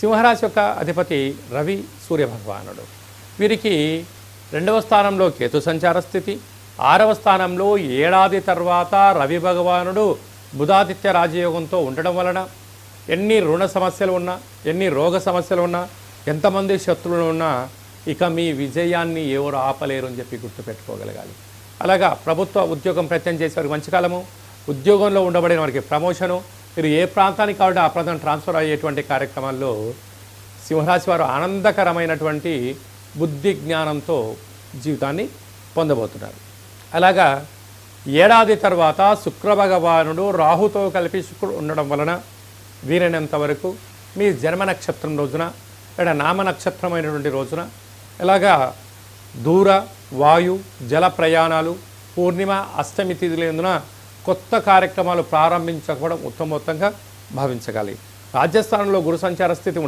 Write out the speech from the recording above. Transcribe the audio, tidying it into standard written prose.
సింహరాశి యొక్క అధిపతి రవి సూర్య భగవానుడు. వీరికి 2వ స్థానంలో కేతు సంచార స్థితి, 6వ స్థానంలో ఏడాది తర్వాత రవి భగవానుడు బుధాదిత్య రాజయోగంతో ఉండడం వలన ఎన్ని రుణ సమస్యలు ఉన్నా, ఎన్ని రోగ సమస్యలు ఉన్నా, ఎంతమంది శత్రువులు ఉన్నా ఇక మీ విజయాన్ని ఎవరు ఆపలేరు అని చెప్పి గుర్తుపెట్టుకోగలగాలి. అలాగా ప్రభుత్వ ఉద్యోగం ప్రయత్నం చేసే వారికి మంచి కాలము, ఉద్యోగంలో ఉండబడిన వారికి ప్రమోషను, మీరు ఏ ప్రాంతానికి కాబట్టి ఆ ప్రాంతం ట్రాన్స్ఫర్ అయ్యేటువంటి కార్యక్రమాల్లో సింహరాశి వారు ఆనందకరమైనటువంటి బుద్ధి జ్ఞానంతో జీవితాన్ని పొందబోతున్నారు. అలాగా ఏడాది తర్వాత శుక్ర భగవానుడు రాహుతో కలిపి శుక్రుడు ఉండడం వలన వీరైనంత వరకు మీ జన్మ నక్షత్రం రోజున లేదా నామ నక్షత్రమైనటువంటి రోజున ఇలాగా దూర వాయు జల ప్రయాణాలు, పూర్ణిమ అష్టమి తిథులందున కొత్త కార్యక్రమాలు ప్రారంభించకపోవడం ఉత్తమోత్తంగా భావించగలి. రాజస్థాన్లో గురు సంచార స్థితి